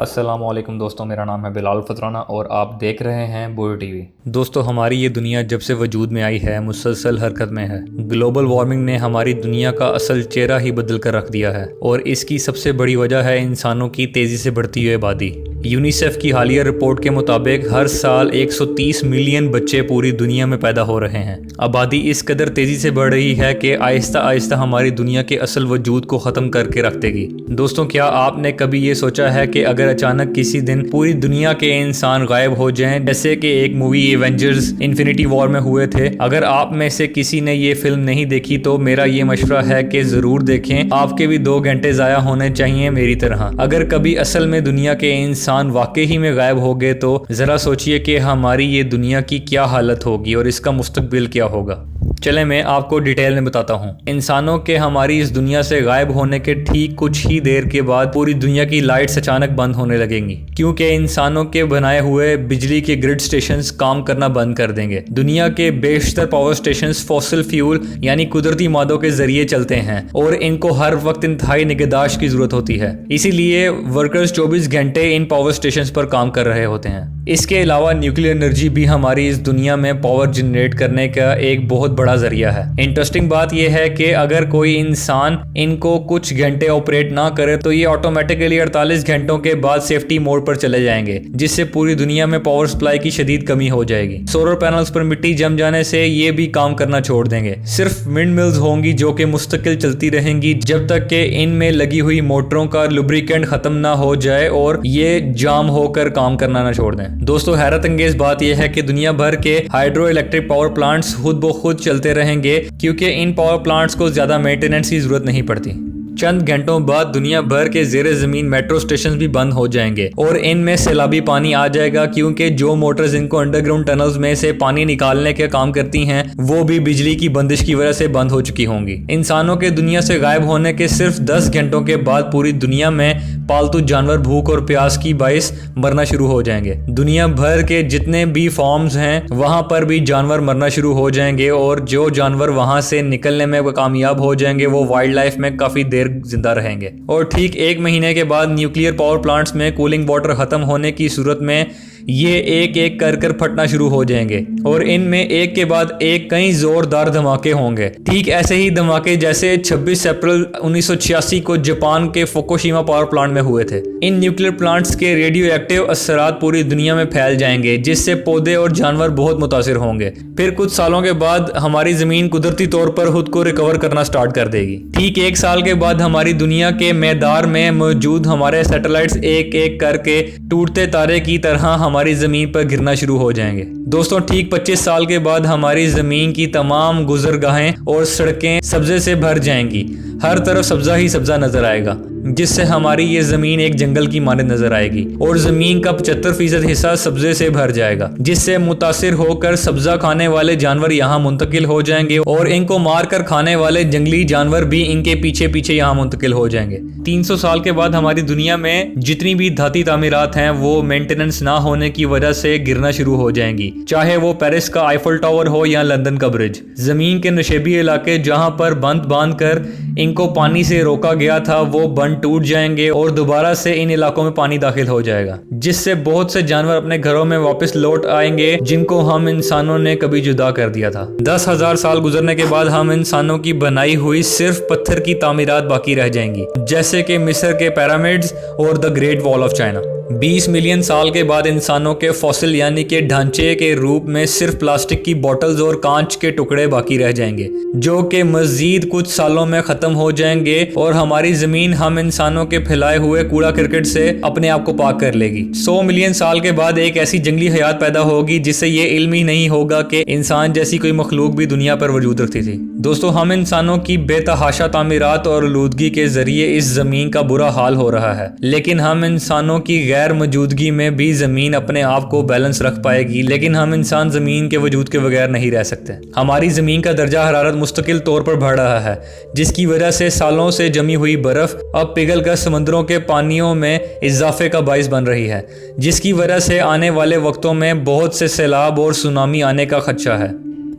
अस्सलामुअलैकुम दोस्तों, मेरा नाम है बिलाल फतराना और आप देख रहे हैं बूढ़ टीवी। दोस्तों, हमारी ये दुनिया जब से वजूद में आई है मुसलसल हरकत में है। ग्लोबल वार्मिंग ने हमारी दुनिया का असल चेहरा ही बदल कर रख दिया है और इसकी सबसे बड़ी वजह है इंसानों की तेज़ी से बढ़ती हुई आबादी। यूनिसेफ की हालिया रिपोर्ट के मुताबिक हर साल 130 मिलियन बच्चे पूरी दुनिया में पैदा हो रहे हैं। आबादी इस कदर तेज़ी से बढ़ रही है कि आहिस्ता आहिस्ता हमारी दुनिया के असल वजूद को ख़त्म करके रख देगी। दोस्तों, क्या आपने कभी ये सोचा है कि अगर अचानक किसी दिन पूरी दुनिया के इंसान गायब हो जाएं, जैसे कि एक मूवी एवेंजर्स इन्फिनिटी वॉर में हुए थे? अगर आप में से किसी ने ये फिल्म नहीं देखी तो मेरा ये मशवरा है कि ज़रूर देखें। आपके भी 2 घंटे ज़ाया होने चाहिए मेरी तरह। अगर कभी असल में दुनिया के इंसान वाकई ही में गायब हो गए तो ज़रा सोचिए कि हमारी ये दुनिया की क्या हालत होगी और इसका मुस्तकबिल क्या होगा। चले मैं आपको डिटेल में बताता हूँ। इंसानों के हमारी इस दुनिया से गायब होने के ठीक कुछ ही देर के बाद पूरी दुनिया की लाइट्स अचानक बंद होने लगेंगी, क्योंकि इंसानों के बनाए हुए बिजली के ग्रिड स्टेशंस काम करना बंद कर देंगे। दुनिया के बेशतर पावर स्टेशंस फॉसिल फ्यूल यानी कुदरती मादों के जरिए चलते हैं और इनको हर वक्त इंतहाई निगहदाश्त की जरूरत होती है। इसीलिए वर्कर्स 24 घंटे इन पावर स्टेशंस पर काम कर रहे होते हैं। इसके अलावा न्यूक्लियर एनर्जी भी हमारी इस दुनिया में पावर जनरेट करने का एक बहुत बड़ा जरिया है। इंटरेस्टिंग बात यह है कि अगर कोई इंसान इनको कुछ घंटे ऑपरेट ना करे तो ये ऑटोमेटिकली 48 घंटों के बाद सेफ्टी मोड पर चले जाएंगे, जिससे पूरी दुनिया में पावर सप्लाई की शदीद कमी हो जाएगी। सोलर पैनल्स पर मिट्टी जम जाने से ये भी काम करना छोड़ देंगे। सिर्फ विंड मिल्स होंगी जो कि मुस्तकिल चलती रहेंगी जब तक कि इनमें लगी हुई मोटरों का लुब्रिकेंट खत्म ना हो जाए और ये जाम होकर काम करना ना छोड़ दें। दोस्तों, हैरत अंगेज बात यह है कि दुनिया भर के हाइड्रो इलेक्ट्रिक पावर प्लांट्स खुद ब खुद चलते रहेंगे, क्योंकि इन पावर प्लांट्स को ज्यादा मेंटेनेंस की जरूरत नहीं पड़ती। चंद घंटों बाद दुनिया भर के ज़ेरे ज़मीन मेट्रो स्टेशन भी बंद हो जाएंगे और इनमें सैलाबी पानी आ जाएगा, क्योंकि जो मोटर्स इनको अंडरग्राउंड टनल्स में से पानी निकालने के काम करती हैं वो भी बिजली की बंदिश की वजह से बंद हो चुकी होंगी। इंसानों के दुनिया से गायब होने के सिर्फ 10 घंटों के बाद पूरी दुनिया में पालतू जानवर भूख और प्यास की बाइस मरना शुरू हो जाएंगे। दुनिया भर के जितने भी फॉर्म्स हैं वहां पर भी जानवर मरना शुरू हो जाएंगे और जो जानवर वहां से निकलने में कामयाब हो जाएंगे वो वाइल्ड लाइफ में काफी देर जिंदा रहेंगे। और ठीक 1 महीने के बाद न्यूक्लियर पावर प्लांट्स में कूलिंग वाटर खत्म होने की सूरत में ये एक एक कर फटना शुरू हो जाएंगे और इनमें एक के बाद एक कई जोरदार धमाके होंगे। ठीक ऐसे ही धमाके जैसे 26 अप्रैल 1986 को जापान के फुकुशिमा पावर प्लांट में हुए थे। इन न्यूक्लियर प्लांट्स के रेडियो एक्टिव असरात पूरी दुनिया में फैल जाएंगे, जिससे पौधे और जानवर बहुत मुतासिर होंगे। फिर कुछ सालों के बाद हमारी जमीन कुदरती तौर पर खुद को रिकवर करना स्टार्ट कर देगी। ठीक 1 साल के बाद हमारी दुनिया के मैदार में मौजूद हमारे सैटेलाइट्स एक एक करके टूटते तारे की तरह हमारी जमीन पर गिरना शुरू हो जाएंगे। दोस्तों, ठीक 25 साल के बाद हमारी जमीन की तमाम गुजरगाहें और सड़कें सब्जे से भर जाएंगी। हर तरफ सब्जा ही सब्जा नजर आएगा, जिससे हमारी ये जमीन एक जंगल की मानद नजर आएगी और जमीन का 75% हिस्सा सब्जे से भर जाएगा, जिससे मुतासिर होकर सब्जा खाने वाले जानवर यहाँ मुंतकिल हो जाएंगे और इनको मारकर खाने वाले जंगली जानवर भी इनके पीछे पीछे यहाँ मुंतकिल हो जाएंगे। 300 साल के बाद हमारी दुनिया में जितनी भी धाती तामीरात हैं वो मेंटेनेंस ना होने की वजह से गिरना शुरू हो जाएंगी, चाहे वो पेरिस का आईफल टावर हो या लंदन का ब्रिज। जमीन के नशेबी इलाके जहाँ पर बंद बांध कर इनको पानी से रोका गया था वो बंद टूट जाएंगे और दोबारा से इन इलाकों में पानी दाखिल हो जाएगा, जिससे बहुत से जानवर अपने घरों में वापस लौट आएंगे जिनको हम इंसानों ने कभी जुदा कर दिया था। 10,000 साल गुजरने के बाद हम इंसानों की बनाई हुई सिर्फ पत्थर की तामीरात बाकी रह जाएंगी, जैसे कि मिस्र के पिरामिड्स और the great wall of China. 20 million साल के बाद इंसानों के फॉसिल यानी के ढांचे के रूप में सिर्फ प्लास्टिक की बोतल्स और कांच के टुकड़े बाकी रह जाएंगे, जो कि मजीद कुछ सालों में खत्म हो जाएंगे और हमारी जमीन हम इंसानों के फैलाए हुए कूड़ा करकट से अपने आप को पाक कर लेगी। 100 मिलियन साल के बाद एक ऐसी जंगली हयात पैदा होगी जिससे ये इल्म ही नहीं होगा कि इंसान जैसी कोई मखलूक भी दुनिया पर वजूद रखती थी। दोस्तों, हम इंसानों की बेतहाशा तामीरात और आलूदगी के जरिए इस जमीन का बुरा हाल हो रहा है, लेकिन हम इंसानों की गैर मौजूदगी में भी जमीन अपने आप को बैलेंस रख पाएगी। लेकिन हम इंसान जमीन के वजूद के बगैर नहीं रह सकते। हमारी जमीन का दर्जा हरारत मुस्तकिल तौर पर बढ़ रहा है, जिसकी वजह से सालों से जमी हुई बर्फ अब पिघल कर समुद्रों के पानियों में इजाफे का बाइस बन रही है, जिसकी वजह से आने वाले वक्तों में बहुत से सैलाब और सुनामी आने का खदशा है।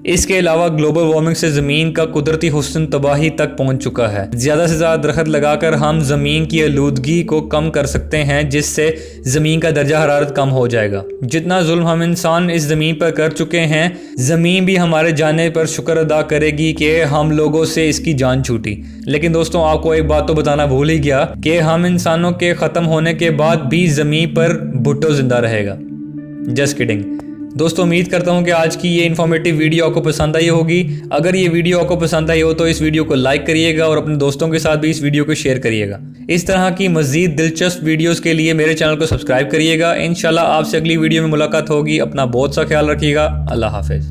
इसके अलावा ग्लोबल वार्मिंग से ज़मीन का कुदरती हुस्न तबाही तक पहुंच चुका है। ज़्यादा से ज़्यादा दरख्त लगाकर हम ज़मीन की आलूदगी को कम कर सकते हैं, जिससे ज़मीन का दर्जा हरारत कम हो जाएगा। जितना जुल्म हम इंसान इस ज़मीन पर कर चुके हैं, ज़मीन भी हमारे जाने पर शुक्र अदा करेगी कि हम लोगों से इसकी जान छूटी। लेकिन दोस्तों, आपको एक बात तो बताना भूल ही गया कि हम इंसानों के ख़त्म होने के बाद भी ज़मीन पर भुट्टो ज़िंदा रहेगा। Just kidding. दोस्तों, उम्मीद करता हूं कि आज की ये इन्फॉर्मेटिव वीडियो आपको पसंद आई होगी। अगर ये वीडियो आपको पसंद आई हो तो इस वीडियो को लाइक करिएगा और अपने दोस्तों के साथ भी इस वीडियो को शेयर करिएगा। इस तरह की मजीद दिलचस्प वीडियोस के लिए मेरे चैनल को सब्सक्राइब करिएगा। इंशाल्लाह आपसे अगली वीडियो में मुलाकात होगी। अपना बहुत सा ख्याल रखिएगा। अल्लाह हाफिज़।